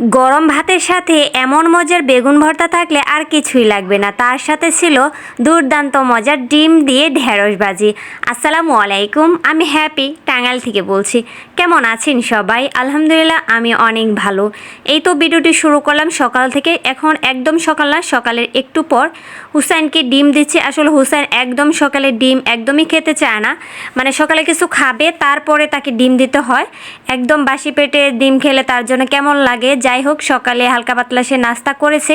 গরম ভাতের সাথে এমন মজার বেগুন ভর্তা থাকলে আর কিছুই লাগবে না। তার সাথে ছিল দুর্দান্ত মজার ডিম দিয়ে ঢেঁড়স ভাজি। আসসালামু আলাইকুম, আমি হ্যাপি টাঙ্গাইল থেকে বলছি। কেমন আছেন সবাই? আলহামদুলিল্লাহ আমি অনেক ভালো। এই তো ভিডিওটি শুরু করলাম সকাল থেকে। এখন একদম সকাল না, সকালের একটু পর হুসাইনকে ডিম দিচ্ছি। আসলে হুসাইন একদম সকালে ডিম একদমই খেতে চায় না, মানে সকালে কিছু খাবে তারপরে তাকে ডিম দিতে হয়। একদম বাসি পেটে ডিম খেলে তার জন্য কেমন লাগে। যাই হোক, সকালে হালকা পাতলা সে নাস্তা করেছে।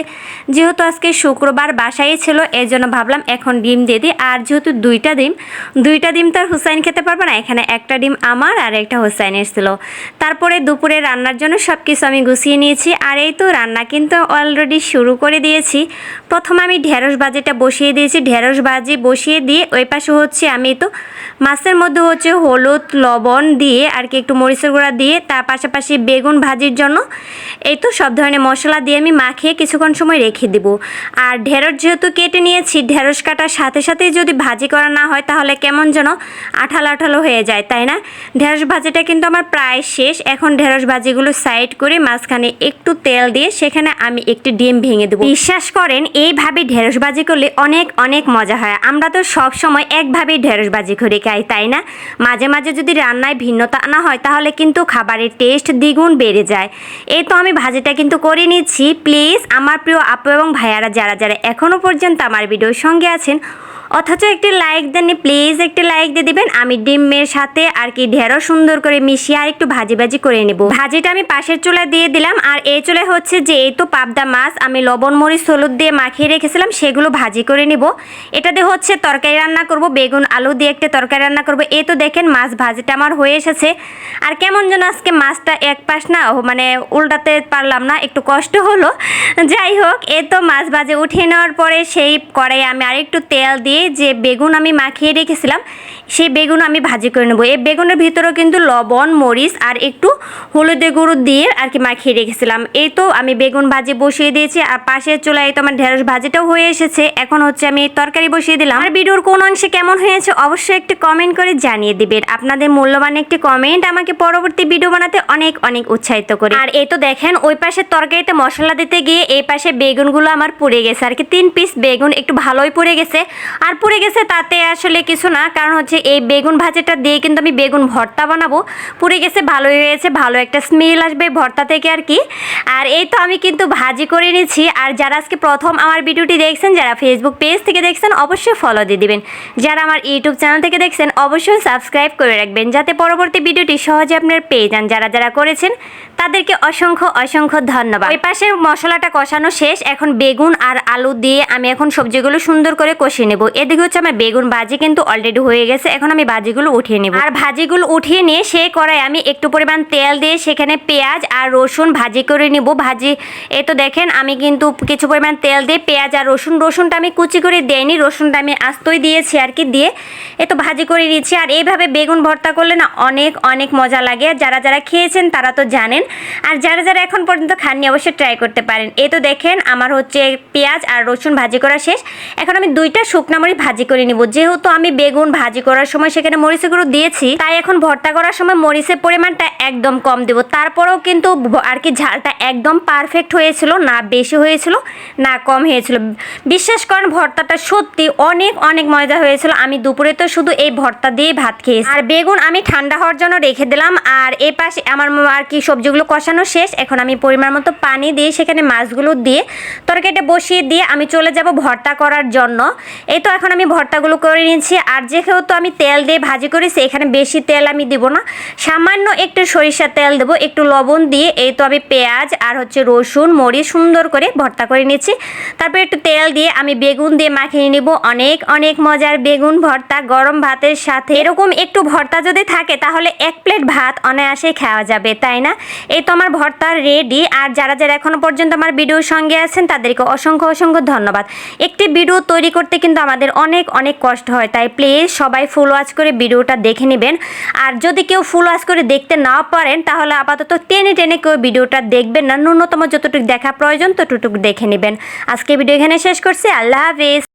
যেহেতু আজকে শুক্রবার বাসায় ছিল, এই জন্য ভাবলাম এখন ডিম দিয়ে দিই। আর যেহেতু দুইটা ডিম তো আর হুসাইন খেতে পারবে না, এখানে একটা ডিম আমার আর একটা হুসাইনের ছিল। তারপরে দুপুরে রান্নার জন্য সব কিছু আমি গুছিয়ে নিয়েছি। আর এই তো রান্না কিন্তু অলরেডি শুরু করে দিয়েছি। প্রথমে আমি ঢেঁড়স ভাজিটা বসিয়ে দিয়েছি। ঢেঁড়স ভাজি বসিয়ে দিয়ে ওই পাশে হচ্ছে আমি তো মাছের মধ্যে হচ্ছে হলুদ লবণ দিয়ে আর কি একটু মরিচের গুঁড়া দিয়ে, তার পাশাপাশি বেগুন ভাজির জন্য এই তো সব ধরনের মশলা দিয়ে আমি মাখিয়ে কিছুক্ষণ সময় রেখে দিব। আর ঢেঁড়স যেহেতু কেটে নিয়েছি, ঢেঁড়স কাটার সাথে সাথেই যদি ভাজি করা না হয় তাহলে কেমন যেন আঠালো আঠালো হয়ে যায়, তাই না? ঢেঁড়স ভাজিটা কিন্তু আমার প্রায় শেষ। এখন ঢেঁড়স ভাজিগুলো সাইড করে মাঝখানে একটু তেল দিয়ে সেখানে আমি একটি ডিম ভেঙে দেবো। বিশ্বাস করেন, এইভাবে ঢেঁড়স ভাজি করলে অনেক অনেক মজা হয়। আমরা তো সব সময় একভাবেই ঢেঁড়স ভাজি করে খাই, তাই না? মাঝে মাঝে যদি রান্নায় ভিন্নতা আনা হয় তাহলে কিন্তু খাবারের টেস্ট দ্বিগুণ বেড়ে যায়। এই তো আমি ভাজিটা কিন্তু করে নিচ্ছি। প্লিজ আমার প্রিয় আপু এবং ভাইয়ারা যারা যারা এখনও পর্যন্ত আমার ভিডিওর সঙ্গে আছেন অথচ একটি লাইক দেননি, প্লিজ একটি লাইক দিয়ে দিবেন। আমি ডিমের সাথে আর কি ঢেঁড়স সুন্দর করে মিশিয়ে আর একটু ভাজি করে নেব। ভাজিটা আমি পাশের চুলায় দিয়ে দিলাম। আর এই চুলায় হচ্ছে যে এই তো পাবদা মাছ আমি লবণ মরিচ হলুদ দিয়ে মাখিয়ে রেখেছিলাম, সেগুলো ভাজি করে নিব। এটা দিয়ে হচ্ছে তরকারি রান্না করব, বেগুন আলু দিয়ে একটা তরকারি রান্না করব। এই তো দেখেন মাছ ভাজিটা আমার হয়ে এসেছে। আর কেমন যেন আজকে মাছটা এক পাশ না মানে উল্টাতে পারলাম না, একটু কষ্ট হলো। যাই হোক, এই তো মাছ ভাজি উঠিয়ে নেওয়ার পরে সেই কড়াইয়ে আমি আরেকটু তেল দিয়ে যে বেগুন আমি মাখিয়ে রেখেছিলাম সেই বেগুন আমি ভাজি করে নেব। এই বেগুনের ভিতরেও কিন্তু লবণ মরিচ আর একটু হলুদের গুঁড়ো দিয়ে আর কি মাখিয়ে রেখেছিলাম। এই তো আমি বেগুন ভাজি বসিয়ে দিয়েছি। আর পাশের চুলায় তো আমার ঢেঁড়স ভাজিটাও হয়ে এসেছে। এখন হচ্ছে আমি তরকারি বসিয়ে দিলাম। আর ভিডিওর কোন অংশে কেমন হয়েছে অবশ্যই একটি কমেন্ট করে জানিয়ে দিবেন। আপনাদের মূল্যবান একটি কমেন্ট আমাকে পরবর্তী ভিডিও বানাতে অনেক অনেক উৎসাহিত করে। আর এই তো দেখেন ওই পাশে তরকারিতে মশলা দিতে গিয়ে এই পাশে বেগুনগুলো আমার পুড়ে গেছে আর কি। 3 পিস বেগুন একটু ভালোই পুড়ে গেছে। আর পুড়ে গেছে তাতে আসলে কিছু না, কারণ হচ্ছে এই বেগুন ভাজিটা দিয়ে কিন্তু আমি বেগুন ভর্তা বানাবো। পুড়ে গেছে ভালোই হয়েছে, ভালো একটা স্মেল আসবে ভর্তা থেকে আর কি। আর এই তো আমি কিন্তু ভাজি করে নিচ্ছি। আর যারা আজকে প্রথম আমার ভিডিওটি দেখছেন, যারা ফেসবুক পেজ থেকে দেখছেন অবশ্যই ফলো দিয়ে দিবেন। যারা আমার ইউটিউব চ্যানেল থেকে দেখছেন অবশ্যই সাবস্ক্রাইব করে রাখবেন যাতে পরবর্তী ভিডিওটি সহজে আপনার পেয়ে যান। যারা যারা করেছেন তাদেরকে অসংখ্য অসংখ্য ধন্যবাদ। ওই পাশে মশলাটা কষানো শেষ। এখন বেগুন আর আলু দিয়ে আমি এখন সবজিগুলো সুন্দর করে কষিয়ে নেব। এদিকে হচ্ছে আমার বেগুন ভাজি কিন্তু অলরেডি হয়ে গেছে। এখন আমি ভাজিগুলো উঠিয়ে নেব। আর ভাজিগুলো উঠিয়ে নিয়ে সেই কড়াই আমি একটু পরিমাণ তেল দিয়ে সেখানে পেঁয়াজ আর রসুন ভাজি করে নিব। এই তো দেখেন আমি কিন্তু কিছু পরিমাণ তেল দিয়ে পেঁয়াজ আর রসুনটা আমি কুচি করে দেইনি, রসুনটা আমি আস্তই দিয়েছি আর কি, দিয়ে এই তো ভাজি করে নিচ্ছি। আর এইভাবে বেগুন ভর্তা করলে না অনেক অনেক মজা লাগে। যারা যারা খেয়েছেন তারা তো জানেন, আর যারা যারা এখন পর্যন্ত খাননি অবশ্যই ট্রাই করতে পারেন। এই তো দেখেন আমার হচ্ছে পেঁয়াজ আর রসুন ভাজি করা শেষ। এখন আমি 2টা শুকনা মরিচ ভাজি করে নিব। যেহেতু আমি বেগুন ভাজি করার সময় সেখানে মরিচের গুঁড়ো দিয়েছি, তাই এখন ভর্তা করার সময় মরিচের পরিমাণটা একদম কম দেব। তারপরেও কিন্তু আর কি ঝালটা একদম পারফেক্ট হয়েছিল, না বেশি হয়েছিল না কম হয়েছিল। বিশ্বাস করেন ভর্তাটা সত্যি অনেক অনেক মজা হয়েছিল। আমি দুপুরে তো শুধু এই ভর্তা দিয়ে ভাত খেয়েছি। আর বেগুন আমি ঠান্ডা হওয়ার জন্য রেখে দিলাম। আর এই পাশে আমার আর কি সবজিগুলো কষানো শেষ। এখন আমি পরিমাণ মতো পানি দিয়ে সেখানে মাছগুলো দিয়ে তরকারিটা বসিয়ে দিয়ে আমি চলে যাব ভর্তা করার জন্য। এই তো এখন আমি ভর্তাগুলো করে নিচ্ছি। আর যেহেতু আমি তেল দিয়ে ভাজি করেছি, এখানে বেশি তেল আমি দিব না, সামান্য একটু সরিষার তেল দেবো, একটু লবণ দিয়ে এই তো আমি পেঁয়াজ আর হচ্ছে রসুন মরিচ সুন্দর করে ভর্তা করে নিচ্ছি। তারপর একটু তেল দিয়ে আমি বেগুন দিয়ে মাখিয়ে নিব। অনেক অনেক মজার বেগুন ভর্তা গরম ভাতের সাথে। এরকম একটু ভর্তা যদি থাকে তাহলে 1 প্লেট ভাত অনায়াসে খাওয়া যাবে, তাই না? এই তো আমার ভর্তা রেডি। আর যারা যারা এখনো পর্যন্ত আমার ভিডিওর সঙ্গে আছেন তাদেরকে অসংখ্য অসংখ্য ধন্যবাদ। একটি ভিডিও তৈরি করতে কিন্তু আমাদের অনেক অনেক কষ্ট হয়, তাই প্লিজ সবাই ফুল ওয়াচ করে ভিডিওটা দেখে নেবেন। আর যদি কেউ ফুল ওয়াচ করে দেখতে না পারেন তাহলে আপাতত টেনে টেনে কেউ ভিডিওটা দেখবেন না, ন্যূনতম যতটুকু দেখা প্রয়োজন ততটুকু দেখে নেবেন। আজকে ভিডিও এখানে শেষ করছি। আল্লাহ হাফেজ।